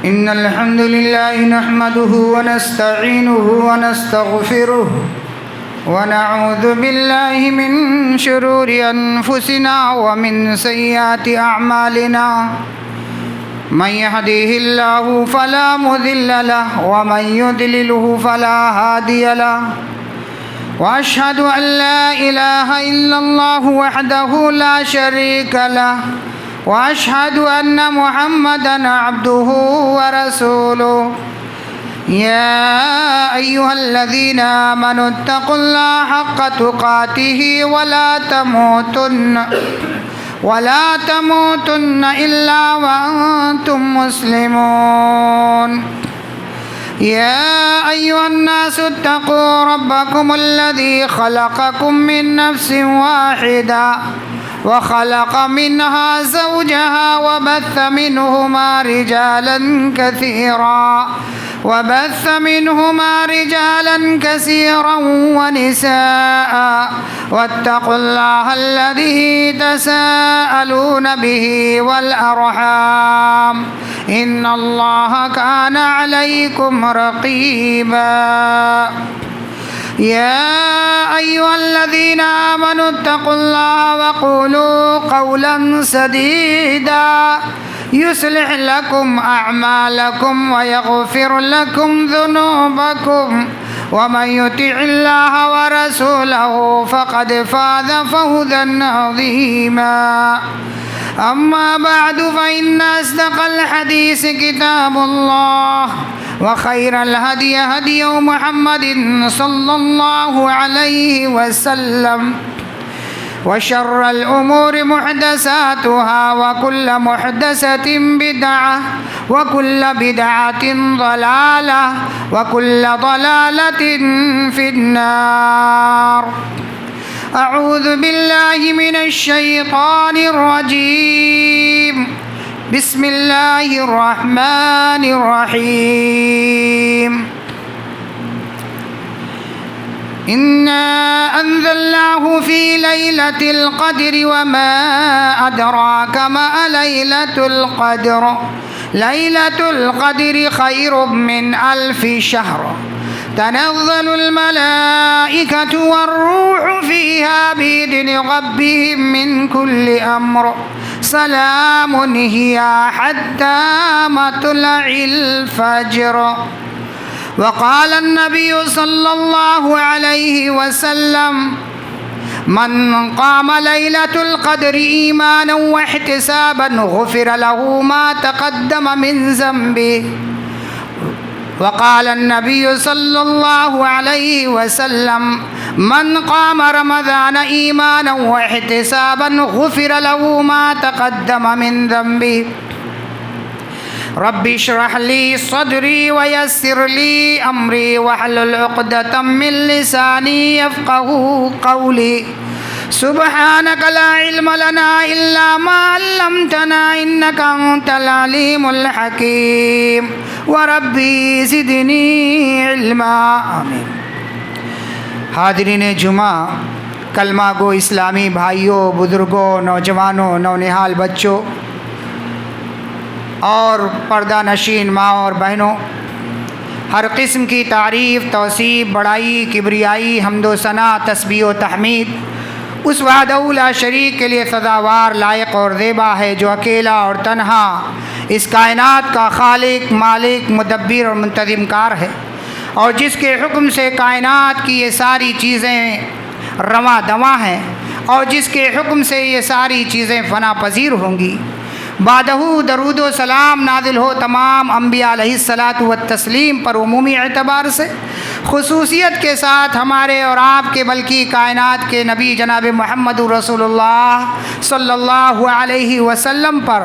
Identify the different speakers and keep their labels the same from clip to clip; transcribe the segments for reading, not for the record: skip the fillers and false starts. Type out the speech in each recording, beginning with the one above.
Speaker 1: إن الحمد لله نحمده ونستعينه ونستغفره ونعوذ بالله من شرور أنفسنا ومن سيئات أعمالنا من يهده الله فلا مضل له ومن يضلله فلا هادي له وأشهد أن لا إله إلا الله وحده لا شريك له وأشهد أن محمدًا عبده ورسوله يا أيها الذين آمنوا اتقوا الله حق تقاته ولا تموتن إلا وأنتم مسلمون يا أيها الناس اتقوا ربكم الذي خلقكم من نفس واحدة وخلق منها زوجها وبث منهما رجالا كثيرا ونساء واتقوا الله الذي تساءلون به والأرحام إن الله كان عليكم رقيبا يا أيها الذين آمنوا اتقوا الله وقولوا قولا سديدا يصلح لكم أعمالكم ويغفر لكم ذنوبكم ومن يطع الله ورسوله فقد فاز فوزا عظيما أما بعد فإن أصدق الحديث كتاب الله وخير الهدي هدي محمد صلى الله عليه وسلم وشر الأمور محدثاتها وكل محدثة بدعة وكل بدعة ضلالة وكل ضلالة في النار أعوذ بالله من الشيطان الرجيم بسم الله الرحمن الرحيم إنا أنزلناه في ليلة القدر وما أدراك ما ليلة القدر ليلة القدر خير من 1000 شهر تنزل الملائكة والروح فيها بإذن ربهم من كل أمر سلام هي حتى مطلع الفجر وقال النبي صلى الله عليه وسلم من قام ليلة القدر إيمانا واحتسابا غفر له ما تقدم من ذنبه وقال النبي صلى الله عليه وسلم من قام رمضان إيمانا واحتسابا غفر له ما تقدم من ذنبه رب اشرح لي صدري ويسر لي أمري واحلل عقدة من لساني يفقهوا قولي سبحانك لا علم لنا إلا ما علمتنا إنك أنت العليم الحكيم وربي زدني علما آمین۔ حاضرین جمعہ، کلمہ گو اسلامی بھائیوں، بزرگوں، نوجوانوں، نونہال بچوں اور پردہ نشین ماں اور بہنوں، ہر قسم کی تعریف، توصیف، بڑائی، کبریائی، حمد و ثنا، تسبیح و تحمید اس وحدہ لا شریک کے لیے سزاوار، لائق اور زیبا ہے، جو اکیلا اور تنہا اس کائنات کا خالق، مالک، مدبر اور منتظم کار ہے، اور جس کے حکم سے کائنات کی یہ ساری چیزیں رواں دواں ہیں، اور جس کے حکم سے یہ ساری چیزیں فنا پذیر ہوں گی۔ بعدہ درود و سلام نازل ہو تمام انبیاء علیہ الصلاۃ والتسلیم پر عمومی اعتبار سے، خصوصیت کے ساتھ ہمارے اور آپ کے بلکہ کائنات کے نبی جناب محمد رسول اللہ صلی اللہ علیہ وسلم پر،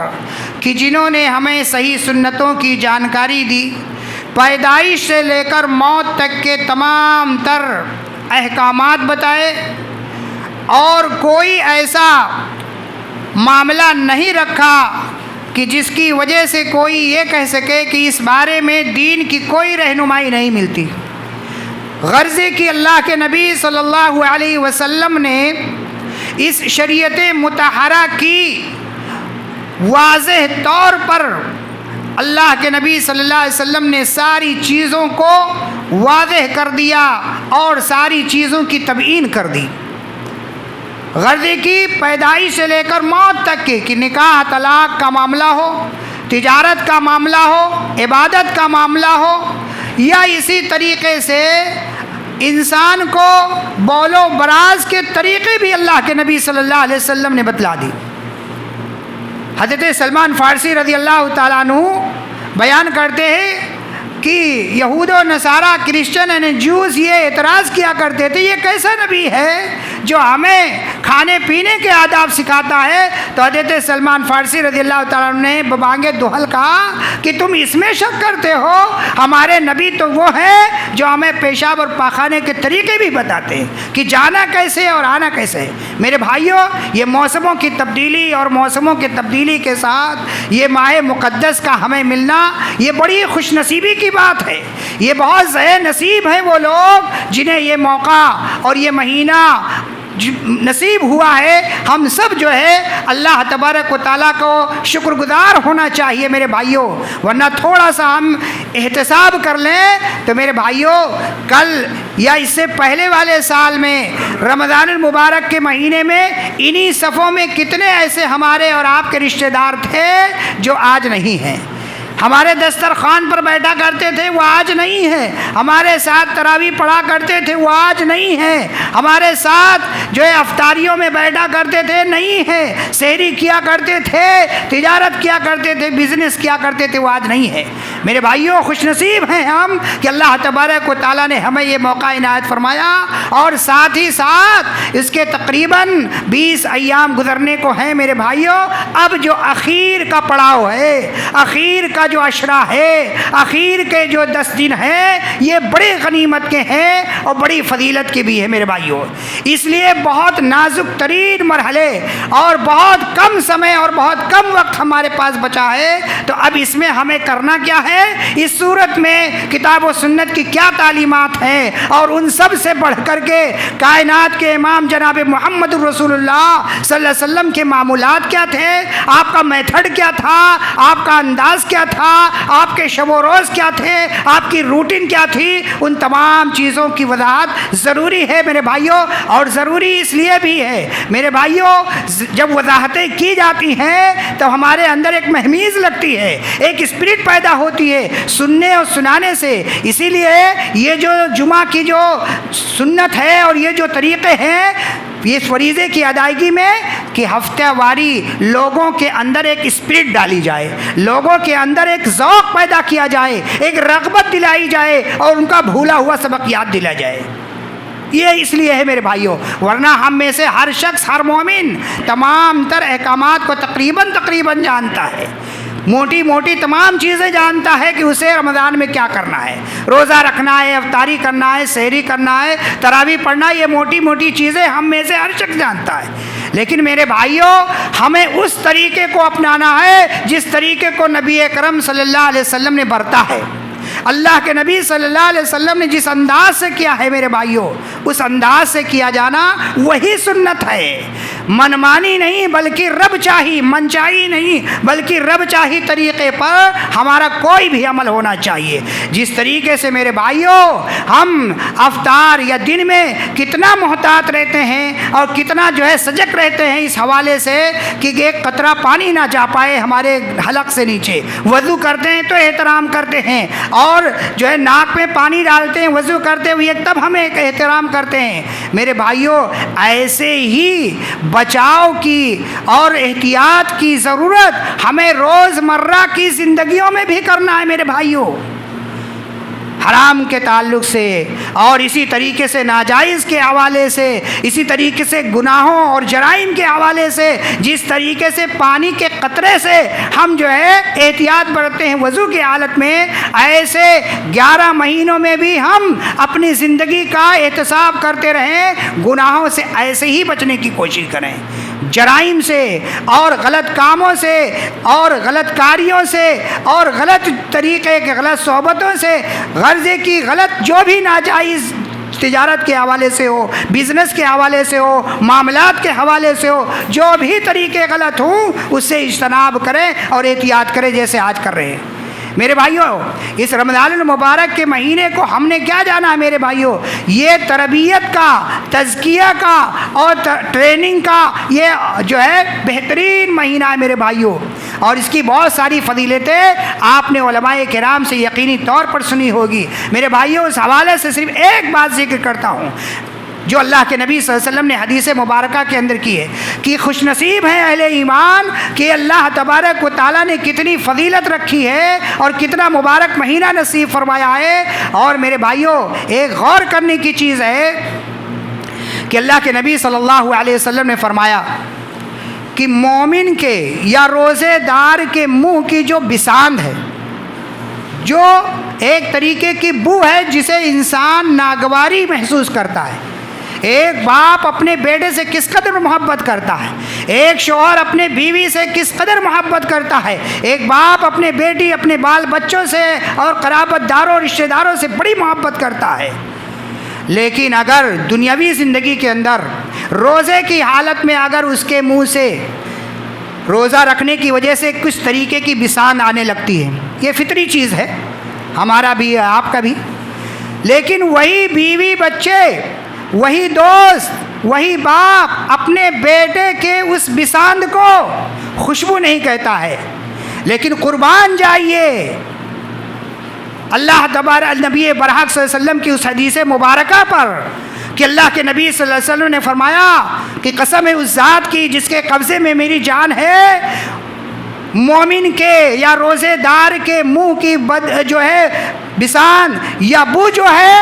Speaker 1: کہ جنہوں نے ہمیں صحیح سنتوں کی جانکاری دی، پیدائش سے لے کر موت تک کے تمام تر احکامات بتائے، اور کوئی ایسا معاملہ نہیں رکھا کہ جس کی وجہ سے کوئی یہ کہہ سکے کہ اس بارے میں دین کی کوئی رہنمائی نہیں ملتی۔ غرض کہ اللہ کے نبی صلی اللہ علیہ وسلم نے اس شریعت مطہرہ کی واضح طور پر اللہ کے نبی صلی اللہ علیہ وسلم نے ساری چیزوں کو واضح کر دیا اور ساری چیزوں کی تبیین کر دی. غرضے کی پیدائش سے لے کر موت تک کی کہ نکاح طلاق کا معاملہ ہو، تجارت کا معاملہ ہو، عبادت کا معاملہ ہو، یا اسی طریقے سے انسان کو بول و براز کے طریقے بھی اللہ کے نبی صلی اللہ علیہ وسلم نے بتلا دی. حضرت سلمان فارسی رضی اللہ تعالیٰ عنہ بیان کرتے ہیں کہ یہود و نصارہ، کرسچن یعنی جوز یہ اعتراض کیا کرتے تھے، یہ کیسا نبی ہے جو ہمیں کھانے پینے کے آداب سکھاتا ہے؟ تو حضرت سلمان فارسی رضی اللہ تعالیٰ عنہ نے ببانگ دہل کہا کہ تم اس میں شک کرتے ہو، ہمارے نبی تو وہ ہیں جو ہمیں پیشاب اور پاخانے کے طریقے بھی بتاتے ہیں کہ جانا کیسے اور آنا کیسے ہے. میرے بھائیوں، یہ موسموں کی تبدیلی اور موسموں کی تبدیلی کے ساتھ یہ ماہ مقدس کا ہمیں ملنا یہ بڑی خوش نصیبی کی بات ہے. یہ بہت زیر نصیب ہیں وہ لوگ جنہیں یہ موقع اور یہ مہینہ نصیب ہوا ہے. ہم سب جو ہے اللہ تبارک و تعالیٰ کو شکر گزار ہونا چاہیے میرے بھائیوں، ورنہ تھوڑا سا ہم احتساب کر لیں تو میرے بھائیوں کل یا اس سے پہلے والے سال میں رمضان المبارک کے مہینے میں انہی صفوں میں کتنے ایسے ہمارے اور آپ کے رشتہ دار تھے جو آج نہیں ہیں. ہمارے دسترخوان پر بیٹھا کرتے تھے وہ آج نہیں ہے. ہمارے ساتھ تراویح پڑھا کرتے تھے وہ آج نہیں ہے. ہمارے ساتھ جو ہے افطاریوں میں بیٹھا کرتے تھے نہیں ہے. سحری کیا کرتے تھے، تجارت کیا کرتے تھے، بزنس کیا کرتے تھے، وہ آج نہیں ہے. میرے بھائیوں خوش نصیب ہیں ہم کہ اللہ تبارک و تعالیٰ نے ہمیں یہ موقع عنایت فرمایا، اور ساتھ ہی ساتھ اس کے تقریباً 20 ایام گزرنے کو ہیں میرے بھائیوں. اب جو اخیر کا پڑاؤ ہے، اخیر کا جو عشرہ ہے، اخیر کے جو 10 دن ہیں، یہ بڑے غنیمت کے ہیں اور بڑی فضیلت کے بھی ہیں میرے بھائیوں. اس لیے بہت نازک ترین مرحلے اور بہت کم سمے اور بہت کم وقت ہمارے پاس بچا ہے. تو اب اس میں ہمیں کرنا کیا ہے؟ اس صورت میں کتاب و سنت کی کیا تعلیمات ہیں، اور ان سب سے بڑھ کر کے کائنات کے امام جناب محمد رسول اللہ صلی اللہ علیہ وسلم کے معمولات کیا تھے، آپ کا میتھڈ کیا تھا، آپ کا انداز کیا تھا، آپ کے شب و روز کیا تھے، آپ کی روٹین کیا تھی، ان تمام چیزوں کی وضاحت ضروری ہے میرے بھائیوں. اور ضروری اس لیے بھی ہے میرے بھائیوں، جب وضاحتیں کی جاتی ہیں تو ہمارے اندر ایک مہمیز لگتی ہے، ایک اسپرٹ پیدا ہوتی ہے سننے اور سنانے سے. اسی لیے یہ جو جمعہ کی جو سنت ہے اور یہ جو طریقے ہیں اس فریضے کی ادائیگی میں کہ ہفتہ واری لوگوں کے اندر ایک اسپرٹ ڈالی جائے، لوگوں کے اندر ایک ذوق پیدا کیا جائے، ایک رغبت دلائی جائے اور ان کا بھولا ہوا سبق یاد دلا جائے. یہ اس لیے ہے میرے بھائیوں، ورنہ ہم میں سے ہر شخص، ہر مومن تمام تر احکامات کو تقریباً جانتا ہے، موٹی موٹی تمام چیزیں جانتا ہے کہ اسے رمضان میں کیا کرنا ہے، روزہ رکھنا ہے، افطاری کرنا ہے، سحری کرنا ہے، تراویح پڑھنا ہے. یہ موٹی موٹی چیزیں ہم میں سے ہر شخص جانتا ہے. لیکن میرے بھائیوں ہمیں اس طریقے کو اپنانا ہے جس طریقے کو نبی اکرم صلی اللہ علیہ وسلم نے برتا ہے. اللہ کے نبی صلی اللہ علیہ وسلم نے جس انداز سے کیا ہے میرے بھائیوں، اس انداز سے کیا جانا وہی سنت ہے. منمانی نہیں بلکہ رب چاہی، من چاہی نہیں بلکہ رب چاہی طریقے پر ہمارا کوئی بھی عمل ہونا چاہیے. جس طریقے سے میرے بھائیوں ہم افطار یا دن میں کتنا محتاط رہتے ہیں اور کتنا جو ہے سجگ رہتے ہیں اس حوالے سے کہ ایک قطرہ پانی نہ جا پائے ہمارے حلق سے نیچے. وضو کرتے ہیں تو احترام کرتے ہیں، اور جو ہے ناک میں پانی ڈالتے ہیں وضو کرتے ہوئے تب ہم ایک احترام کرتے ہیں. میرے بھائیوں ایسے ہی بچاؤ کی اور احتیاط کی ضرورت ہمیں روزمرہ کی زندگیوں میں بھی کرنا ہے میرے بھائیوں، حرام کے تعلق سے اور اسی طریقے سے ناجائز کے حوالے سے، اسی طریقے سے گناہوں اور جرائم کے حوالے سے. جس طریقے سے پانی کے قطرے سے ہم جو ہے احتیاط برتتے ہیں وضو کی حالت میں، ایسے 11 مہینوں میں بھی ہم اپنی زندگی کا احتساب کرتے رہیں، گناہوں سے ایسے ہی بچنے کی کوشش کریں، جرائم سے اور غلط کاموں سے اور غلط کاریوں سے اور غلط طریقے کے غلط صحبتوں سے، غرضے کی غلط جو بھی ناجائز تجارت کے حوالے سے ہو، بزنس کے حوالے سے ہو، معاملات کے حوالے سے ہو، جو بھی طریقے غلط ہوں اس سے اجتناب کریں اور احتیاط کریں جیسے آج کر رہے ہیں. میرے بھائیوں اس رمضان المبارک کے مہینے کو ہم نے کیا جانا ہے میرے بھائیوں؟ یہ تربیت کا، تزکیہ کا اور ٹریننگ کا یہ جو ہے بہترین مہینہ ہے میرے بھائیوں، اور اس کی بہت ساری فضیلتیں آپ نے علماء کرام سے یقینی طور پر سنی ہوگی۔ میرے بھائیوں اس حوالے سے صرف ایک بات ذکر کرتا ہوں جو اللہ کے نبی صلی اللہ علیہ وسلم نے حدیث مبارکہ کے اندر کی ہے کہ خوش نصیب ہیں اہل ایمان کہ اللہ تبارک و تعالیٰ نے کتنی فضیلت رکھی ہے اور کتنا مبارک مہینہ نصیب فرمایا ہے۔ اور میرے بھائیوں ایک غور کرنے کی چیز ہے کہ اللہ کے نبی صلی اللہ علیہ وسلم نے فرمایا کہ مومن کے یا روزے دار کے منہ کی جو بساند ہے، جو ایک طریقے کی بو ہے جسے انسان ناگواری محسوس کرتا ہے، ایک باپ اپنے بیٹے سے کس قدر محبت کرتا ہے، ایک شوہر اپنے بیوی سے کس قدر محبت کرتا ہے، ایک باپ اپنے بیٹی اپنے بال بچوں سے اور قرابت داروں رشتہ داروں سے بڑی محبت کرتا ہے، لیکن اگر دنیاوی زندگی کے اندر روزے کی حالت میں اگر اس کے منہ سے روزہ رکھنے کی وجہ سے کچھ طریقے کی بسان آنے لگتی ہے، یہ فطری چیز ہے، ہمارا بھی ہے آپ کا بھی، لیکن وہی بیوی بچے، وہی دوست، وہی باپ اپنے بیٹے کے اس بساند کو خوشبو نہیں کہتا ہے، لیکن قربان جائیے اللہ تبارک نبی برحق صلی اللہ علیہ وسلم کی اس حدیث مبارکہ پر کہ اللہ کے نبی صلی اللہ علیہ وسلم نے فرمایا کہ قسم ہے اس ذات کی جس کے قبضے میں میری جان ہے، مومن کے یا روزے دار کے منہ کی جو ہے بسان یا بو جو ہے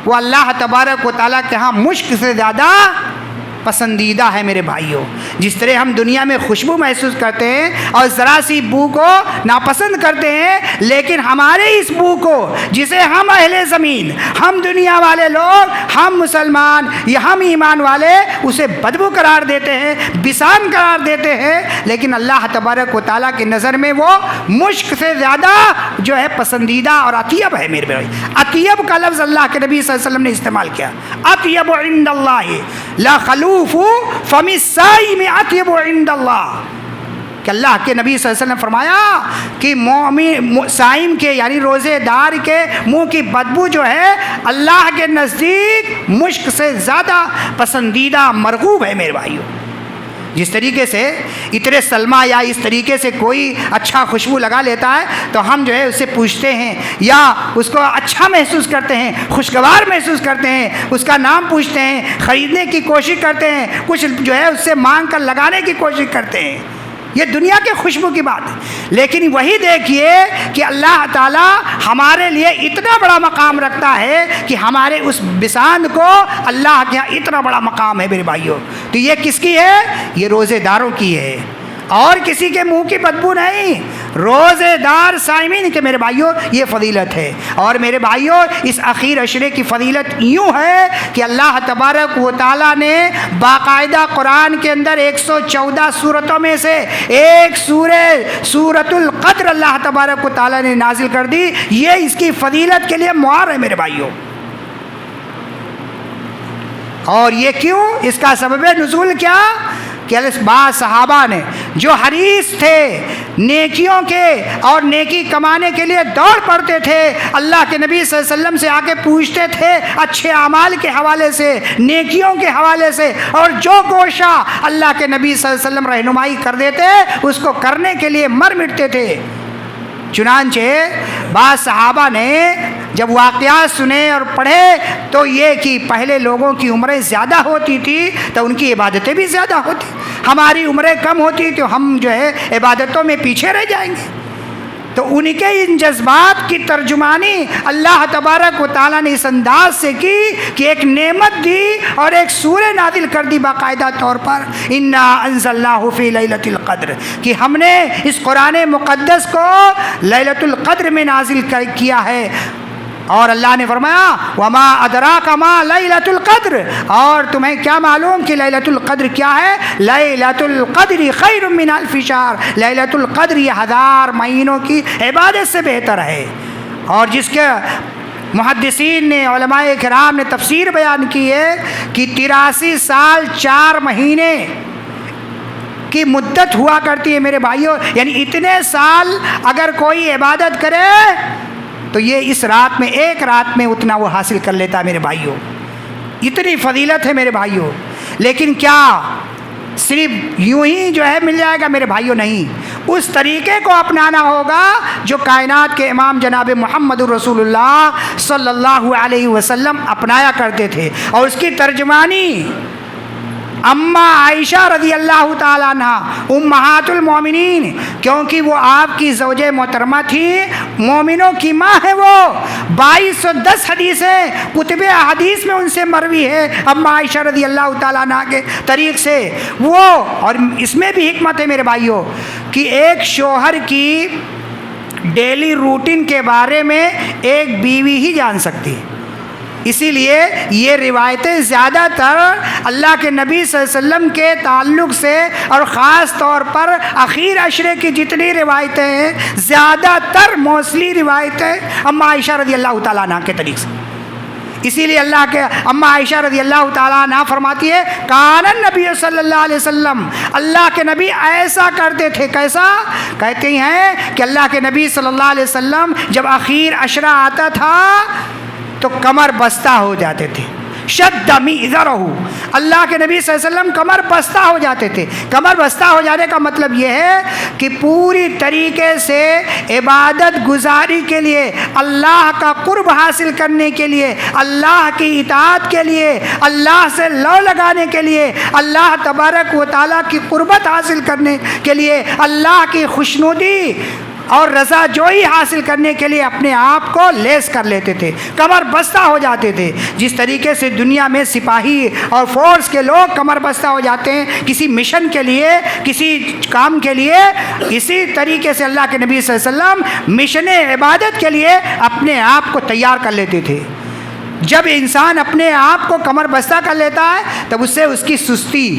Speaker 1: وہ اللہ تبارک و تعالیٰ کے ہاں مشک سے زیادہ پسندیدہ ہے میرے بھائیوں۔ جس طرح ہم دنیا میں خوشبو محسوس کرتے ہیں اور ذرا سی بو کو ناپسند کرتے ہیں، لیکن ہمارے اس بو کو جسے ہم اہل زمین، ہم دنیا والے لوگ، ہم مسلمان یا ہم ایمان والے اسے بدبو قرار دیتے ہیں، بسان قرار دیتے ہیں، لیکن اللہ تبارک و تعالیٰ کی نظر میں وہ مشک سے زیادہ جو ہے پسندیدہ اور اطیب ہے میرے بھائی۔ اطیب کا لفظ اللہ کے نبی صلی اللہ علیہ وسلم نے استعمال کیا، اطیب عند اللہ لا خلوف فم الصائم اطیب عند اللہ، کہ اللہ کے نبی صلی اللہ علیہ وسلم فرمایا کہ مومن صائم کے یعنی روزے دار کے منہ کی بدبو جو ہے اللہ کے نزدیک مشک سے زیادہ پسندیدہ مرغوب ہے میرے بھائیوں۔ جس طریقے سے عطر سلمہ یا اس طریقے سے کوئی اچھا خوشبو لگا لیتا ہے تو ہم جو ہے اس سے پوچھتے ہیں یا اس کو اچھا محسوس کرتے ہیں، خوشگوار محسوس کرتے ہیں، اس کا نام پوچھتے ہیں، خریدنے کی کوشش کرتے ہیں، کچھ جو ہے اس سے مانگ کر لگانے کی کوشش کرتے ہیں، یہ دنیا کے خوشبو کی بات ہے۔ لیکن وہی دیکھیے کہ اللہ تعالیٰ ہمارے لیے اتنا بڑا مقام رکھتا ہے کہ ہمارے اس بساند کو اللہ کے یہاں اتنا بڑا مقام ہے میرے بھائیوں۔ تو یہ کس کی ہے؟ یہ روزے داروں کی ہے، اور کسی کے منہ کی بدبو نہیں، روزے دار صائمین کے میرے بھائیوں یہ فضیلت ہے۔ اور میرے بھائیوں اس اخیر عشرے کی فضیلت یوں ہے کہ اللہ تبارک و تعالیٰ نے باقاعدہ قرآن کے اندر 114 سورتوں میں سے ایک سورۃ القدر اللہ تبارک و تعالیٰ نے نازل کر دی، یہ اس کی فضیلت کے لیے مہار ہے میرے بھائیوں۔ اور یہ کیوں؟ اس کا سبب نزول کیا کہ بعض صحابہ نے جو حریص تھے نیکیوں کے اور نیکی کمانے کے لیے دوڑ پڑتے تھے، اللہ کے نبی صلی اللہ علیہ وسلم سے آ کے پوچھتے تھے اچھے اعمال کے حوالے سے، نیکیوں کے حوالے سے، اور جو گوشہ اللہ کے نبی صلی اللہ علیہ وسلم رہنمائی کر دیتے اس کو کرنے کے لیے مر مٹتے تھے۔ چنانچہ بعض صحابہ نے جب واقعات سنے اور پڑھے تو یہ کہ پہلے لوگوں کی عمریں زیادہ ہوتی تھی تو ان کی عبادتیں بھی زیادہ ہوتی، ہماری عمریں کم ہوتی تو ہم جو ہے عبادتوں میں پیچھے رہ جائیں گے۔ تو ان کے ان جذبات کی ترجمانی اللہ تبارک و تعالیٰ نے اس انداز سے کی کہ ایک نعمت دی اور ایک سورہ نازل کر دی باقاعدہ طور پر، انا انزلناہ فی لیلۃ القدر، کہ ہم نے اس قرآن مقدس کو لیلۃ القدر میں نازل کیا ہے۔ اور اللہ نے فرمایا وما ادراک ما لیلۃ القدر، اور تمہیں کیا معلوم کہ لیلۃ القدر کیا ہے؟ لیلۃ القدر خیر من الف شہر، لیلۃ القدر یہ 1000 مہینوں کی عبادت سے بہتر ہے۔ اور جس کے محدثین نے، علماء کرام نے تفسیر بیان کی ہے کہ 83 سال 4 مہینے کی مدت ہوا کرتی ہے میرے بھائیوں، یعنی اتنے سال اگر کوئی عبادت کرے تو یہ اس رات میں، ایک رات میں اتنا وہ حاصل کر لیتا ہے میرے بھائیوں. اتنی فضیلت ہے میرے بھائیوں. لیکن کیا صرف یوں ہی جو ہے مل جائے گا میرے بھائیوں؟ نہیں، اس طریقے کو اپنانا ہوگا جو کائنات کے امام جناب محمد رسول اللہ صلی اللہ علیہ وسلم اپنایا کرتے تھے. اور اس کی ترجمانی اماں عائشہ رضی اللہ تعالیٰ عنہ امہات المومنین، کیونکہ وہ آپ کی زوجہ محترمہ تھی، مومنوں کی ماں ہے. وہ 2210 حدیثیں کتب حدیث میں ان سے مروی ہے اماں عائشہ رضی اللہ تعالیٰ عنہ کے طریق سے. وہ اور اس میں بھی حکمت ہے میرے بھائیوں کہ ایک شوہر کی ڈیلی روٹین کے بارے میں ایک بیوی ہی جان سکتی ہے. اسی لیے یہ روایتیں زیادہ تر اللہ کے نبی صلی اللہ علیہ وسلم کے تعلق سے، اور خاص طور پر اخیر عشرے کی جتنی روایتیں ہیں زیادہ تر موصلی روایتیں اماں عائشہ رضی اللہ تعالیٰ عنہ کے طریق سے. اسی لیے اللہ کے اماں عائشہ رضی اللہ تعالیٰ عنہ فرماتی ہے کان النبی صلی اللہ علیہ وسلم، اللہ کے نبی ایسا کرتے تھے. کیسا؟ کہتے ہیں کہ اللہ کے نبی صلی اللہ علیہ وسلم جب اخیر عشرہ آتا تھا تو کمر بستہ ہو جاتے تھے. شد میزرہ، اللہ کے نبی صلی اللہ علیہ وسلم کمر بستہ ہو جاتے تھے. کمر بستہ ہو جانے کا مطلب یہ ہے کہ پوری طریقے سے عبادت گزاری کے لیے، اللہ کا قرب حاصل کرنے کے لیے، اللہ کی اطاعت کے لیے، اللہ سے لو لگانے کے لیے، اللہ تبارک و تعالیٰ کی قربت حاصل کرنے کے لیے، اللہ کی خوشنودی اور رضا جوئی حاصل کرنے کے لیے اپنے آپ کو لیس کر لیتے تھے، کمر بستہ ہو جاتے تھے. جس طریقے سے دنیا میں سپاہی اور فورس کے لوگ کمر بستہ ہو جاتے ہیں کسی مشن کے لیے، کسی کام کے لیے، اسی طریقے سے اللہ کے نبی صلی اللہ علیہ وسلم مشن عبادت کے لیے اپنے آپ کو تیار کر لیتے تھے. جب انسان اپنے آپ کو کمر بستہ کر لیتا ہے تب اس سے اس کی سستی،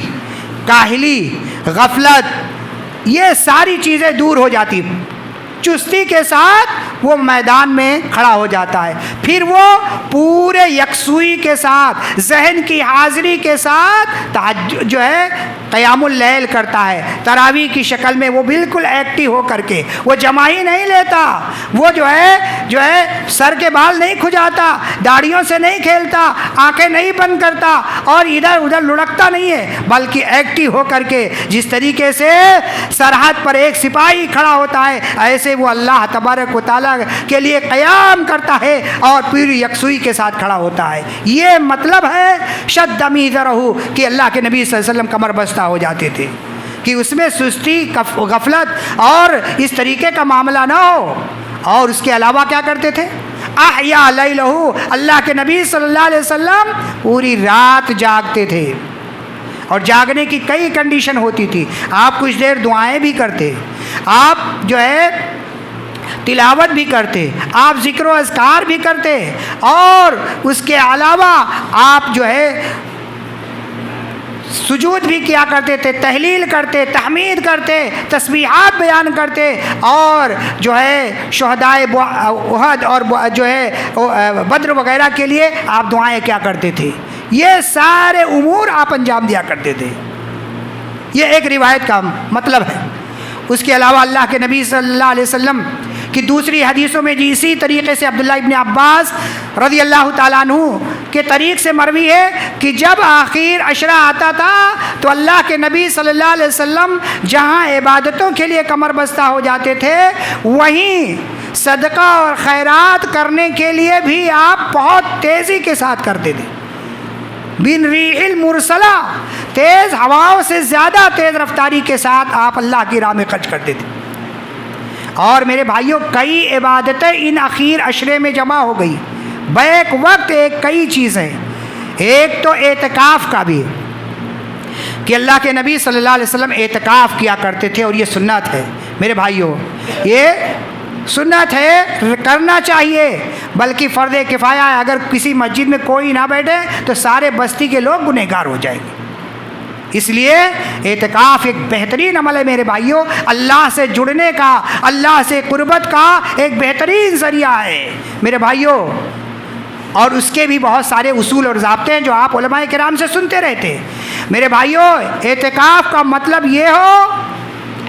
Speaker 1: کاہلی، غفلت، یہ ساری چیزیں دور ہو جاتی. چستی کے ساتھ وہ میدان میں کھڑا ہو جاتا ہے. پھر وہ پورے یکسوئی کے ساتھ، ذہن کی حاضری کے ساتھ جو ہے قیام اللیل کرتا ہے. تراویح کی شکل میں وہ بالکل ایکٹیو ہو کر کے، وہ جماعی نہیں لیتا، وہ جو ہے سر کے بال نہیں کھجاتا، داڑھیوں سے نہیں کھیلتا، آنکھیں نہیں بند کرتا اور ادھر ادھر لڑکتا نہیں ہے، بلکہ ایکٹیو ہو کر کے جس طریقے سے سرحد پر ایک سپاہی کھڑا ہوتا ہے ایسے وہ اللہ تبارک و تعالیٰ کے لیے قیام کرتا ہے اور پوری یکسوئی کے ساتھ کھڑا ہوتا ہے. یہ مطلب ہے شد میزرہ کہ اللہ کے نبی صلی اللہ علیہ وسلم کمر بستہ ہو جاتے تھے کہ اس میں سستی، غفلت اور اس طریقے کا معاملہ نہ ہو. اور اس کے علاوہ کیا کرتے تھے؟ احیا لیلہ، اللہ کے نبی صلی اللہ علیہ وسلم پوری رات جاگتے تھے. اور جاگنے کی کئی کنڈیشن ہوتی تھی. آپ کچھ دیر دعائیں بھی کرتے، آپ جو ہے تلاوت بھی کرتے، آپ ذکر و اذکار بھی کرتے، اور اس کے علاوہ آپ جو ہے سجود بھی کیا کرتے تھے، تحلیل کرتے، تحمید کرتے، تسبیحات بیان کرتے، اور جو ہے شہدائے احد اور جو ہے بدر وغیرہ کے لیے آپ دعائیں کیا کرتے تھے. یہ سارے امور آپ انجام دیا کرتے تھے. یہ ایک روایت کا مطلب ہے. اس کے علاوہ اللہ کے نبی صلی اللہ علیہ وسلم کی دوسری حدیثوں میں جی اسی طریقے سے عبداللہ ابن عباس رضی اللہ تعالیٰ عنہ کے طریق سے مروی ہے کہ جب آخر عشرہ آتا تھا تو اللہ کے نبی صلی اللہ علیہ وسلم جہاں عبادتوں کے لیے کمر بستہ ہو جاتے تھے وہیں صدقہ اور خیرات کرنے کے لیے بھی آپ بہت تیزی کے ساتھ کرتے تھے. بن ریح المرسلہ، تیز ہواؤں سے زیادہ تیز رفتاری کے ساتھ آپ اللہ کی راہ میں خرچ کرتے تھے. اور میرے بھائیوں کئی عبادتیں ان اخیر عشرے میں جمع ہو گئی بیک وقت. کئی چیزیں، ایک تو اعتکاف کا بھی کہ اللہ کے نبی صلی اللہ علیہ وسلم اعتکاف کیا کرتے تھے، اور یہ سنت ہے میرے بھائیوں، یہ سنت ہے، کرنا چاہیے، بلکہ فرض کفایہ ہے. اگر کسی مسجد میں کوئی نہ بیٹھے تو سارے بستی کے لوگ گنہگار ہو جائیں گے. اس لیے اعتکاف ایک بہترین عمل ہے میرے بھائیوں، اللہ سے جڑنے کا، اللہ سے قربت کا ایک بہترین ذریعہ ہے میرے بھائیوں. اور اس کے بھی بہت سارے اصول اور ضابطے ہیں جو آپ علماء کرام سے سنتے رہتے ہیں۔ میرے بھائیوں، اعتکاف کا مطلب یہ ہو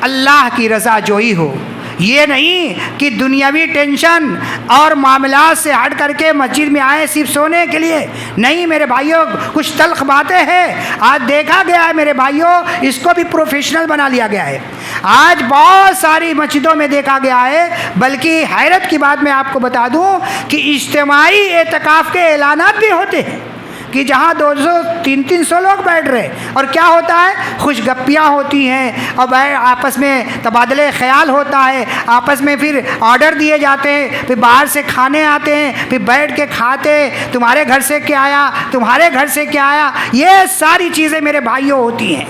Speaker 1: اللہ کی رضا جوئی ہو، یہ نہیں کہ دنیاوی ٹینشن اور معاملات سے ہٹ کر کے مسجد میں آئے صرف سونے کے لیے نہیں۔ میرے بھائیوں، کچھ تلخ باتیں ہیں، آج دیکھا گیا ہے میرے بھائیوں، اس کو بھی پروفیشنل بنا لیا گیا ہے۔ آج بہت ساری مسجدوں میں دیکھا گیا ہے، بلکہ حیرت کی بات میں آپ کو بتا دوں کہ اجتماعی اعتکاف کے اعلانات بھی ہوتے ہیں کہ جہاں 200-300 لوگ بیٹھ رہے، اور کیا ہوتا ہے، خوش گپیاں ہوتی ہیں اور آپس میں تبادلے خیال ہوتا ہے، آپس میں پھر آرڈر دیے جاتے ہیں، پھر باہر سے کھانے آتے ہیں، پھر بیٹھ کے کھاتے، تمہارے گھر سے کیا آیا، تمہارے گھر سے کیا آیا، یہ ساری چیزیں میرے بھائیوں ہوتی ہیں۔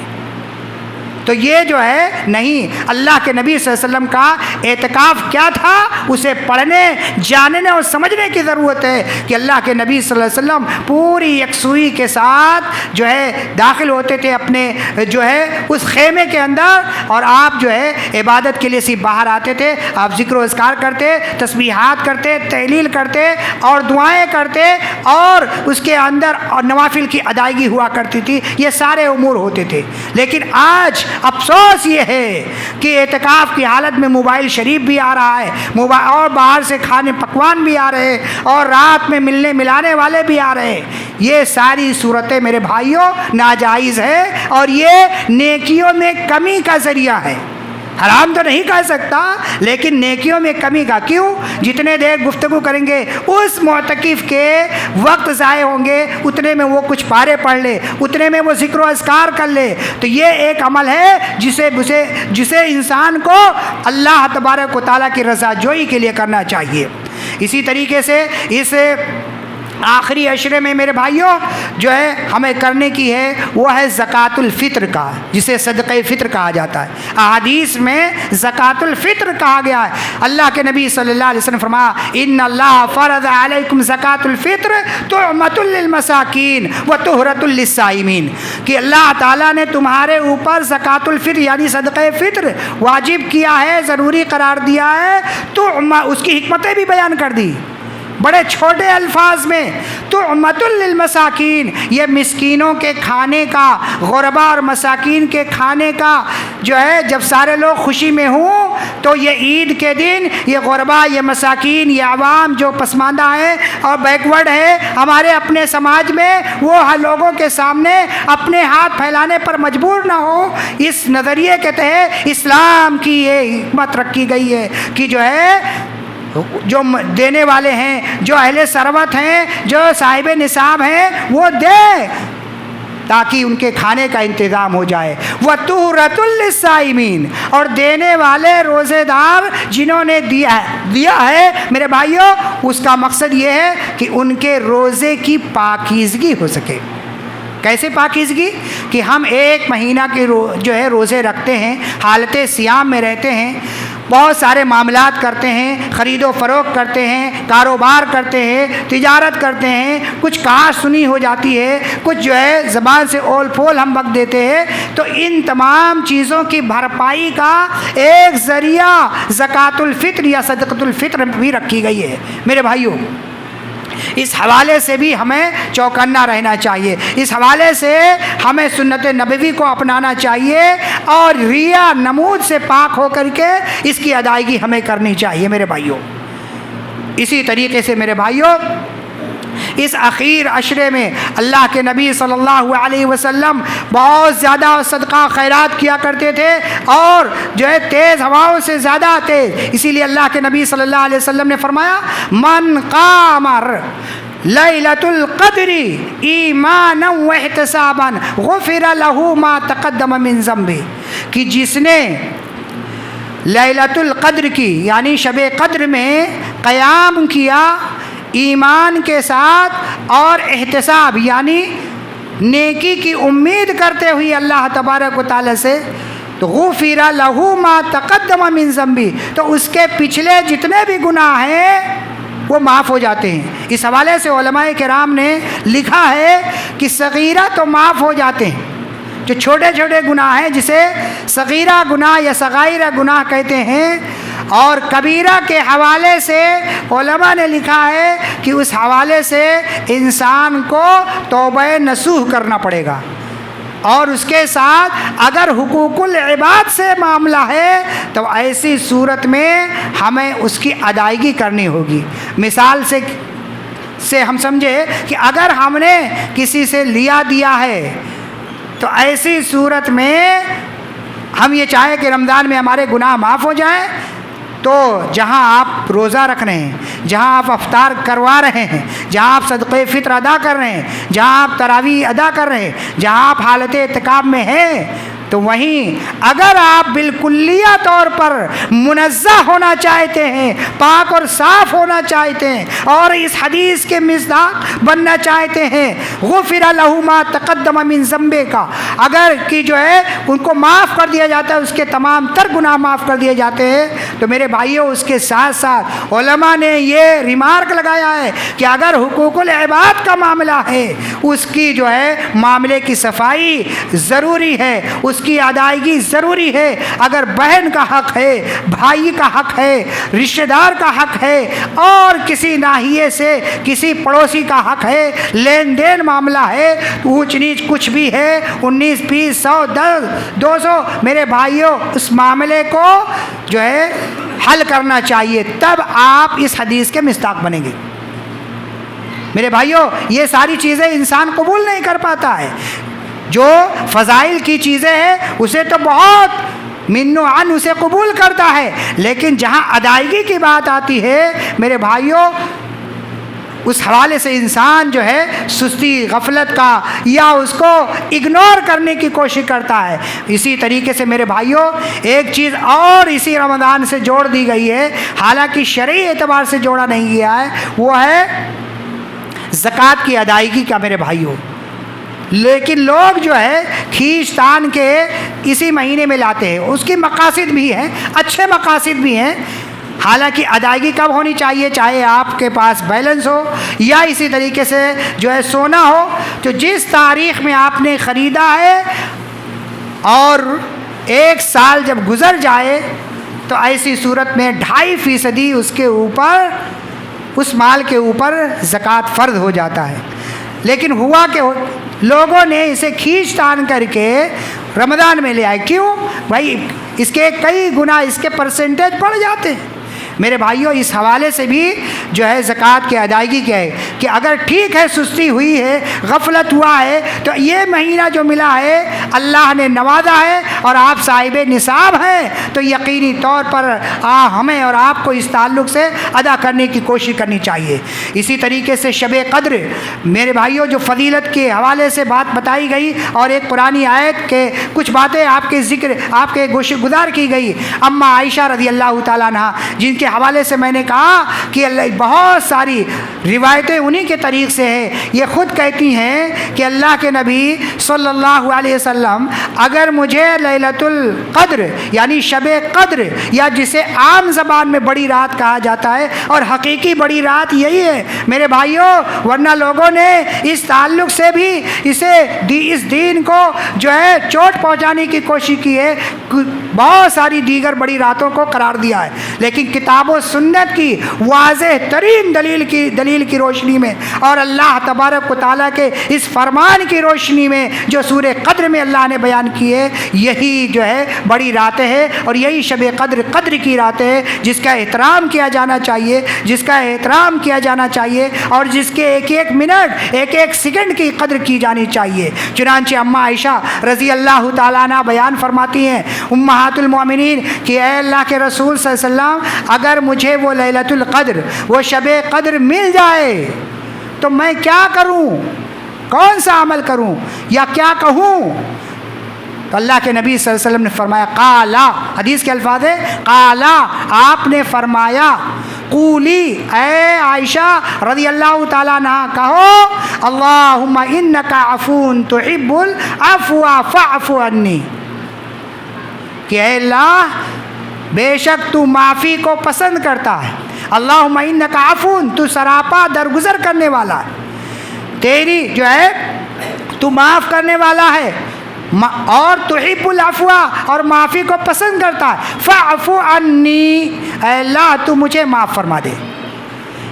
Speaker 1: تو یہ جو ہے نہیں، اللہ کے نبی صلی اللہ علیہ وسلم کا اعتکاف کیا تھا، اسے پڑھنے، جاننے اور سمجھنے کی ضرورت ہے کہ اللہ کے نبی صلی اللہ علیہ وسلم پوری یکسوئی کے ساتھ جو ہے داخل ہوتے تھے اپنے جو ہے اس خیمے کے اندر، اور آپ جو ہے عبادت کے لیے صرف باہر آتے تھے، آپ ذکر و اذکار کرتے، تسبیحات کرتے، تحلیل کرتے اور دعائیں کرتے، اور اس کے اندر نوافل کی ادائیگی ہوا کرتی تھی، یہ سارے امور ہوتے تھے۔ لیکن آج افسوس یہ ہے کہ اعتکاف کی حالت میں موبائل شریف بھی آ رہا ہے، اور باہر سے کھانے پکوان بھی آ رہے ہیں، اور رات میں ملنے ملانے والے بھی آ رہے ہیں۔ یہ ساری صورتیں میرے بھائیوں ناجائز ہے، اور یہ نیکیوں میں کمی کا ذریعہ ہے۔ حرام تو نہیں کہہ سکتا، لیکن نیکیوں میں کمی کا، کیوں؟ جتنے دیر گفتگو کریں گے اس معتکف کے وقت ضائع ہوں گے، اتنے میں وہ کچھ پارے پڑھ لے، اتنے میں وہ ذکر و اذکار کر لے۔ تو یہ ایک عمل ہے جسے انسان کو اللہ تبارک و تعالیٰ کی رضا جوئی کے لیے کرنا چاہیے۔ اسی طریقے سے اس آخری عشرے میں میرے بھائیوں جو ہے ہمیں کرنے کی ہے وہ ہے زکوٰۃ الفطر کا، جسے صدقہ فطر کہا جاتا ہے۔ احادیث میں زکوٰۃ الفطر کہا گیا ہے۔ اللہ کے نبی صلی اللہ علیہ وسلم فرمایا ان اللہ فرض علیکم زکوٰۃ الفطر طعمۃ للمساکین وطہرۃ للصائمین، کہ اللہ تعالیٰ نے تمہارے اوپر زکوٰۃ الفطر یعنی صدقہ فطر واجب کیا ہے، ضروری قرار دیا ہے، تو اس کی حکمتیں بھی بیان کر دی بڑے چھوٹے الفاظ میں۔ طعمۃ للمساکین، یہ مسکینوں کے کھانے کا، غربا اور مساکین کے کھانے کا جو ہے، جب سارے لوگ خوشی میں ہوں تو یہ عید کے دن یہ غربا، یہ مساکین، یہ عوام جو پسماندہ ہیں اور بیکورڈ ہے ہمارے اپنے سماج میں، وہ لوگوں کے سامنے اپنے ہاتھ پھیلانے پر مجبور نہ ہو، اس نظریے کے تحت اسلام کی یہ حکمت رکھی گئی ہے کہ جو ہے جو دینے والے ہیں، جو اہل ثروت ہیں، جو صاحب نصاب ہیں، وہ دے تاکہ ان کے کھانے کا انتظام ہو جائے۔ وَطُہْرَةٌ لِّلصَّائِمِينَ، اور دینے والے روزے دار جنہوں نے دیا ہے میرے بھائیوں، اس کا مقصد یہ ہے کہ ان کے روزے کی پاکیزگی ہو سکے۔ کیسے پاکیزگی؟ کہ ہم ایک مہینہ کے جو ہے روزے رکھتے ہیں، حالت صیام میں رہتے ہیں، بہت سارے معاملات کرتے ہیں، خرید و فروخت کرتے ہیں، کاروبار کرتے ہیں، تجارت کرتے ہیں، کچھ کہا سنی ہو جاتی ہے، کچھ جو ہے زبان سے اول پھول ہم وقت دیتے ہیں۔ تو ان تمام چیزوں کی بھرپائی کا ایک ذریعہ زکوٰۃ الفطر یا صدقۃ الفطر بھی رکھی گئی ہے میرے بھائیوں۔ اس حوالے سے بھی ہمیں چوکنا رہنا چاہیے، اس حوالے سے ہمیں سنت نبوی کو اپنانا چاہیے، اور ریا نمود سے پاک ہو کر کے اس کی ادائیگی ہمیں کرنی چاہیے میرے بھائیوں۔ اسی طریقے سے میرے بھائیوں اس اخیر عشرے میں اللہ کے نبی صلی اللہ علیہ وسلم بہت زیادہ صدقہ خیرات کیا کرتے تھے، اور جو ہے تیز ہواؤں سے زیادہ تیز۔ اسی لیے اللہ کے نبی صلی اللہ علیہ وسلم نے فرمایا من قام لیلۃ القدر ایمانا واحتسابا غفر له ما تقدم من ذنبه، کہ جس نے لیلۃ القدر کی یعنی شب قدر میں قیام کیا ایمان کے ساتھ اور احتساب یعنی نیکی کی امید کرتے ہوئے اللہ تبارک و تعالی سے، تو غفر له ما تقدم من ذنبه، تو اس کے پچھلے جتنے بھی گناہ ہیں وہ معاف ہو جاتے ہیں۔ اس حوالے سے علماء کرام نے لکھا ہے کہ صغیرہ تو معاف ہو جاتے ہیں، جو چھوٹے چھوٹے گناہ ہیں جسے صغیرہ گناہ یا صغائر گناہ کہتے ہیں، اور کبیرہ کے حوالے سے علماء نے لکھا ہے کہ اس حوالے سے انسان کو توبہ نصوح کرنا پڑے گا، اور اس کے ساتھ اگر حقوق العباد سے معاملہ ہے تو ایسی صورت میں ہمیں اس کی ادائیگی کرنی ہوگی۔ مثال سے ہم سمجھے کہ اگر ہم نے کسی سے لیا دیا ہے تو ایسی صورت میں ہم یہ چاہیں کہ رمضان میں ہمارے گناہ معاف ہو جائیں، تو جہاں آپ روزہ رکھ رہے ہیں، جہاں آپ افطار کروا رہے ہیں، جہاں آپ صدقہ فطر ادا کر رہے ہیں، جہاں آپ تراویح ادا کر رہے ہیں، جہاں آپ حالت اعتکاف میں ہیں، تو وہیں اگر آپ بالکلیہ طور پر منزہ ہونا چاہتے ہیں، پاک اور صاف ہونا چاہتے ہیں، اور اس حدیث کے مصداق بننا چاہتے ہیں، غفر لہ ما تقدم من ذنبہ کا، اگر کہ جو ہے ان کو معاف کر دیا جاتا ہے، اس کے تمام تر گناہ معاف کر دیے جاتے ہیں، تو میرے بھائیوں اس کے ساتھ ساتھ علماء نے یہ ریمارک لگایا ہے کہ اگر حقوق العباد کا معاملہ ہے، اس کی جو ہے معاملے کی صفائی ضروری ہے، اس کی ادائیگی ضروری ہے۔ اگر بہن کا حق ہے، بھائی کا حق ہے، رشتہ دار کا حق ہے، اور کسی ناحیے سے کسی پڑوسی کا حق ہے، لین دین معاملہ ہے، اونچ نیچ کچھ بھی ہے، 19 20 100 10 200، میرے بھائیوں اس معاملے کو جو ہے حل کرنا چاہیے، تب آپ اس حدیث کے مصداق بنیں گے۔ میرے بھائیوں یہ ساری چیزیں انسان قبول نہیں کر پاتا ہے، جو فضائل کی چیزیں ہیں اسے تو بہت من و عن اسے قبول کرتا ہے، لیکن جہاں ادائیگی کی بات آتی ہے میرے بھائیوں، اس حوالے سے انسان جو ہے سستی غفلت کا یا اس کو اگنور کرنے کی کوشش کرتا ہے۔ اسی طریقے سے میرے بھائیوں ایک چیز اور اسی رمضان سے جوڑ دی گئی ہے، حالانکہ شرعی اعتبار سے جوڑا نہیں گیا ہے، وہ ہے زکوٰۃ کی ادائیگی کا میرے بھائیوں۔ لیکن لوگ جو ہے کھینچ تان کے اسی مہینے میں لاتے ہیں، اس کی مقاصد بھی ہیں، اچھے مقاصد بھی ہیں، حالانکہ ادائیگی کب ہونی چاہیے، چاہے آپ کے پاس بیلنس ہو یا اسی طریقے سے جو ہے سونا ہو، تو جس تاریخ میں آپ نے خریدا ہے اور 1 سال جب گزر جائے تو ایسی صورت میں 2.5% اس کے اوپر، اس مال کے اوپر زکوٰۃ فرض ہو جاتا ہے۔ لیکن ہوا کہ لوگوں نے اسے کھینچ تان کر کے رمضان میں لے آئے، کیوں بھائی؟ اس کے کئی گنا اس کے پرسنٹیج بڑھ جاتے ہیں۔ میرے بھائیوں اس حوالے سے بھی جو ہے زکوٰۃ کی ادائیگی کیا ہے کہ اگر ٹھیک ہے سستی ہوئی ہے، غفلت ہوا ہے، تو یہ مہینہ جو ملا ہے اللہ نے نوازا ہے اور آپ صاحب نصاب ہیں، تو یقینی طور پر ہمیں اور آپ کو اس تعلق سے ادا کرنے کی کوشش کرنی چاہیے۔ اسی طریقے سے شب قدر میرے بھائیوں جو فضیلت کے حوالے سے بات بتائی گئی، اور ایک قرآنی آیت کے کچھ باتیں آپ کے ذکر آپ کے گوش گزار کی گئی، اما عائشہ رضی اللہ تعالیٰ عنہ، جن کے حوالے سے میں نے کہا کہ بہت ساری روایتیں انہی کے طریق سے ہیں، یہ خود کہتی ہیں کہ اللہ کے نبی صلی اللہ علیہ وسلم اگر مجھے لیلۃ القدر یعنی شب قدر، یا جسے عام زبان میں بڑی رات کہا جاتا ہے اور حقیقی بڑی رات یہی ہے میرے بھائیوں، ورنہ لوگوں نے اس تعلق سے بھی اس دین کو جو ہے چوٹ پہنچانے کی کوشش کی ہے، بہت ساری دیگر بڑی راتوں کو قرار دیا ہے، لیکن کتاب و سنت کی واضح ترین دلیل کی روشنی میں اور اللہ تبارک و تعالیٰ کے اس فرمان کی روشنی میں جو سورہ قدر میں اللہ نے بیان کی ہے، یہی جو ہے بڑی راتیں ہیں، اور یہی شب قدر کی راتیں ہیں جس کا احترام کیا جانا چاہیے، جس کا احترام کیا جانا چاہیے، اور جس کے ایک ایک منٹ ایک ایک سیکنڈ کی قدر کی جانی چاہیے۔ چنانچہ اما عائشہ رضی اللہ تعالیٰ عنہ بیان فرماتی ہیں امہات المؤمنین کہ اے اللہ کے رسول صلی اللہ علیہ وسلم، اگر مجھے وہ لیلۃ القدر، وہ شب قدر مل جائے تو میں کیا کروں، کون سا عمل کروں یا کیا کہوں؟ تو اللہ کے نبی صلی اللہ علیہ وسلم نے فرمایا قالا، حدیث کے الفاظ ہے قالا، آپ نے فرمایا قولی، اے عائشہ رضی اللہ تعالیٰ عنہ کہو اللہم انکا عفون تحب العفو فاعف عنی، کہ اے اللہ بے شک تو معافی کو پسند کرتا ہے، اللہم انکا عفون، تو سراپا درگزر کرنے والا ہے، تیری جو ہے تو معاف کرنے والا ہے، اور تحب العفو اور معافی کو پسند کرتا ہے، فاعف عنی، اے اللہ تو مجھے معاف فرما دے۔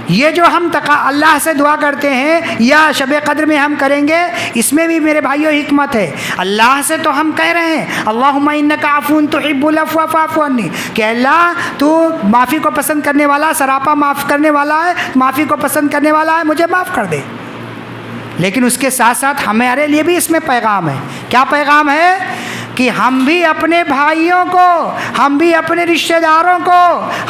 Speaker 1: یہ جو ہم اللہ سے دعا کرتے ہیں یا شب قدر میں ہم کریں گے، اس میں بھی میرے بھائیوں حکمت ہے۔ اللہ سے تو ہم کہہ رہے ہیں اللہم انک عفو تحب العفو فاعف عنی، کہ اللہ تو معافی کو پسند کرنے والا، سراپا معاف کرنے والا ہے، معافی کو پسند کرنے والا ہے، مجھے معاف کر دے۔ لیکن اس کے ساتھ ساتھ ہمارے لیے بھی اس میں پیغام ہے۔ کیا پیغام ہے؟ کہ ہم بھی اپنے بھائیوں کو، ہم بھی اپنے رشتہ داروں کو،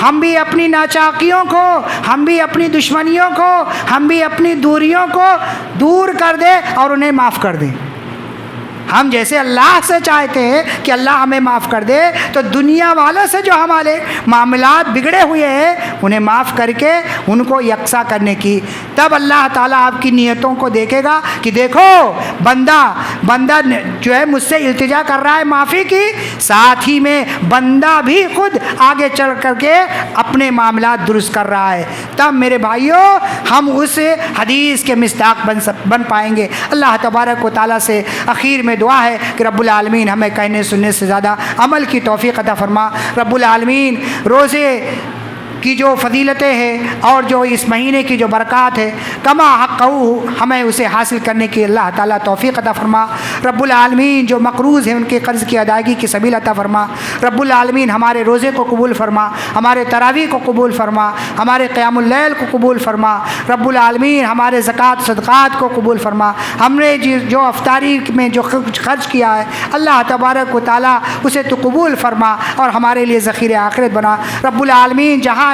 Speaker 1: ہم بھی اپنی ناچاکیوں کو، ہم بھی اپنی دشمنیوں کو، ہم بھی اپنی دوریوں کو دور کر دیں اور انہیں معاف کر دیں۔ ہم جیسے اللہ سے چاہتے ہیں کہ اللہ ہمیں معاف کر دے، تو دنیا والوں سے جو ہمارے معاملات بگڑے ہوئے ہیں انہیں معاف کر کے ان کو یکساں کرنے کی، تب اللہ تعالیٰ آپ کی نیتوں کو دیکھے گا کہ دیکھو بندہ جو ہے مجھ سے التجا کر رہا ہے معافی کی، ساتھ ہی میں بندہ بھی خود آگے چل کر کے اپنے معاملات درست کر رہا ہے، تب میرے بھائیوں ہم اس حدیث کے مصداق بن پائیں گے۔ اللہ تبارک و تعالیٰ سے آخر میں دعا ہے کہ رب العالمین ہمیں کہنے سننے سے زیادہ عمل کی توفیق عطا فرما۔ رب العالمین روزے کی جو فضیلتیں ہیں اور جو اس مہینے کی جو برکات ہے، کما حقہ ہمیں اسے حاصل کرنے کی اللہ تعالیٰ توفیق عطا فرما۔ رب العالمین جو مقروض ہیں ان کے قرض کی ادائیگی کی سبیل عطا فرما۔ رب العالمین ہمارے روزے کو قبول فرما، ہمارے تراویح کو قبول فرما، ہمارے قیام اللیل کو قبول فرما۔ رب العالمین ہمارے زکوٰۃ صدقات کو قبول فرما۔ ہم نے جو افطاری میں جو خرچ کیا ہے اللہ تبارک و تعالیٰ اسے تو قبول فرما اور ہمارے لیے ذخیرہ آخرت بنا۔ رب العالمین جہاں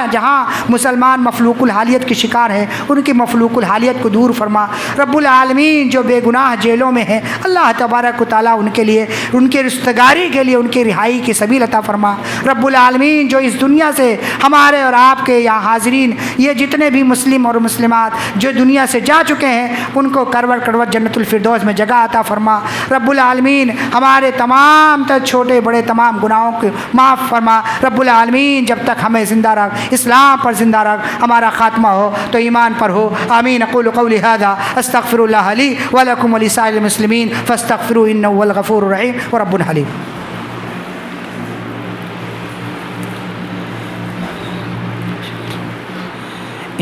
Speaker 1: مسلمان مفلوق الحالیت کے شکار ہیں ان کی مفلوق الحالیت کو دور فرما۔ رب العالمین جو بے گناہ جیلوں میں ہیں اللہ تبارک و تعالیٰ ان کے لیے، ان کے رستگاری کے لیے ان کی رہائی کی سبیل عطا فرما۔ رب العالمین جو اس دنیا سے ہمارے اور آپ کے یہاں حاضرین یہ جتنے بھی مسلم اور مسلمات جو دنیا سے جا چکے ہیں ان کو کروٹ کروٹ جنت الفردوس میں جگہ عطا فرما۔ رب العالمین ہمارے تمام تر چھوٹے بڑے تمام گناہوں کو معاف فرما۔ رب العالمین جب تک ہمیں زندہ رکھ، اسلام پر زندہ رکھ، ہمارا خاتمہ ہو تو ایمان پر ہو۔ آمین۔ اقول قولی ھذا استغفر اللہ لی ولکم ولسائر المسلمین فاستغفروہ انہ هو الغفور الرحیم ورب حلیم۔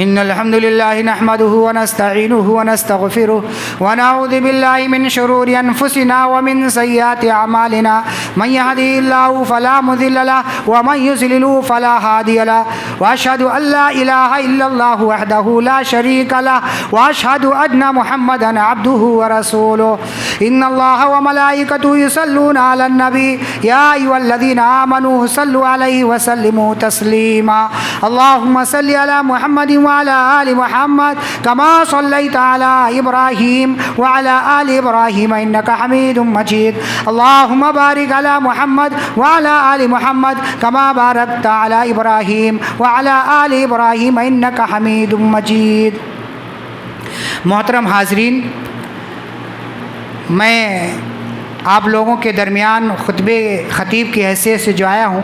Speaker 1: إن الحمد لله نحمده ونستعينه ونستغفره ونعوذ بالله من شرور أنفسنا ومن سيئات أعمالنا من يهده الله فلا مضل له ومن يضلل فلا هادي له وأشهد أن لا إله إلا الله وحده لا شريك له وأشهد أن محمدا عبده ورسوله إن الله وملائكته يصلون على النبي يا أيها الذين آمنوا صلوا عليه وسلموا تسليما اللهم صل على محمد وعلى آل محمد كما صليت على إبراهيم وعلى آل إبراهيم إنك حميد مجيد اللهم بارك على محمد وعلى آل محمد كما باركت على إبراهيم وعلى آل إبراهيم إنك حميد مجيد۔ محترم حاضرین، میں آپ لوگوں کے درمیان خطیب کی حیثیت سے جو آیا ہوں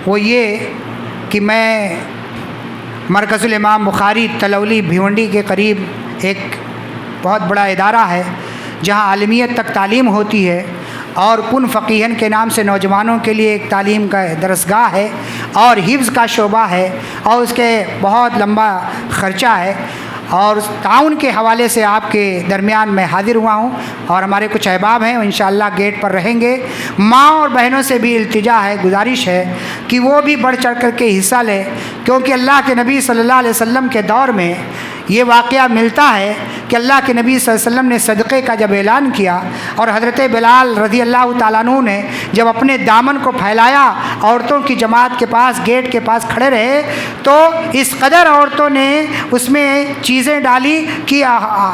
Speaker 1: وہ یہ کہ میں مرکز الامام بخاری تلولی بھیونڈی کے قریب ایک بہت بڑا ادارہ ہے جہاں عالمیت تک تعلیم ہوتی ہے اور کن فقیہن کے نام سے نوجوانوں کے لیے ایک تعلیم کا درسگاہ ہے اور حفظ کا شعبہ ہے اور اس کے بہت لمبا خرچہ ہے، اور تعاون کے حوالے سے آپ کے درمیان میں حاضر ہوا ہوں اور ہمارے کچھ احباب ہیں وہ انشاءاللہ گیٹ پر رہیں گے۔ ماں اور بہنوں سے بھی التجا ہے، گزارش ہے کہ وہ بھی بڑھ چڑھ کر کے حصہ لیں، کیونکہ اللہ کے نبی صلی اللہ علیہ وسلم کے دور میں یہ واقعہ ملتا ہے کہ اللہ کے نبی صلی اللہ علیہ وسلم نے صدقے کا جب اعلان کیا اور حضرت بلال رضی اللہ تعالیٰ عنہ نے جب اپنے دامن کو پھیلایا عورتوں کی جماعت کے پاس گیٹ کے پاس کھڑے رہے تو اس قدر عورتوں نے اس میں چیزیں ڈالی کہ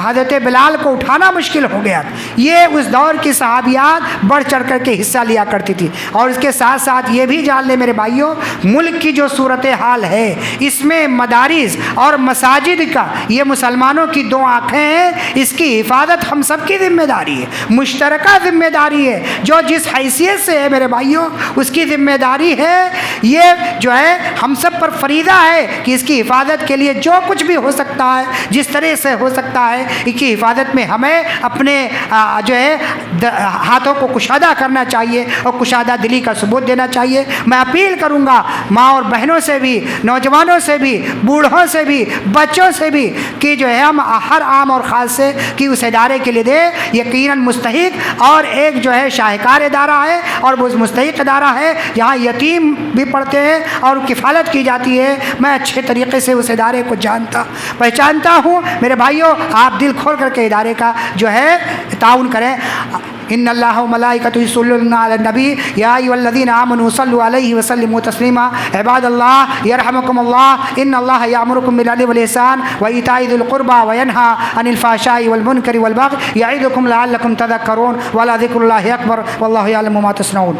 Speaker 1: حضرت بلال کو اٹھانا مشکل ہو گیا۔ یہ اس دور کی صحابیات بڑھ چڑھ کر کے حصہ لیا کرتی تھی۔ اور اس کے ساتھ ساتھ یہ بھی جان لیں میرے بھائیوں، ملک کی جو صورت حال ہے اس میں مدارس اور مساجد کا یہ مسلمانوں کی دو آنکھیں ہیں، اس کی حفاظت ہم سب کی ذمہ داری ہے، مشترکہ ذمہ داری ہے۔ جو جس حیثیت سے ہے میرے بھائیوں اس کی ذمہ داری ہے، یہ جو ہے ہم سب پر فریضہ ہے کہ اس کی حفاظت کے لیے جو کچھ بھی ہو سکتا ہے، جس طرح سے ہو سکتا ہے، اس کی حفاظت میں ہمیں اپنے جو ہے ہاتھوں کو کشادہ کرنا چاہیے اور کشادہ دلی کا ثبوت دینا چاہیے۔ میں اپیل کروں گا ماں اور بہنوں سے بھی، نوجوانوں سے بھی، بوڑھوں سے بھی، بچوں سے بھی کہ جو ہے ہم ہر عام اور خاص سے کہ اس ادارے کے لیے دے یقیناً مستحق اور ایک جو ہے شاہکار ادارہ ہے اور وہ مستحق ادارہ ہے جہاں یتیم بھی پڑھتے ہیں اور کفالت کی جاتی ہے۔ میں اچھے طریقے سے اس ادارے کو پہچانتا ہوں۔ میرے بھائیوں آپ دل کھول کر کے ادارے کا جو ہے تعاون کریں۔ ان اللہ و ملائکتہ یصلون علی النبی یا ایھا الذین آمنوا صلوا علیہ وسلموا تسلیما۔ عباد اللہ یرحمکم اللہ، ان اللہ یأمرکم بالعدل والإحسان وإیتاء ذی القربى وینہی عن الفحشاء والمنکر والبغی یعظکم لعلکم تذکرون، ولذکر اللہ اکبر واللہ یعلم ما تصنعون۔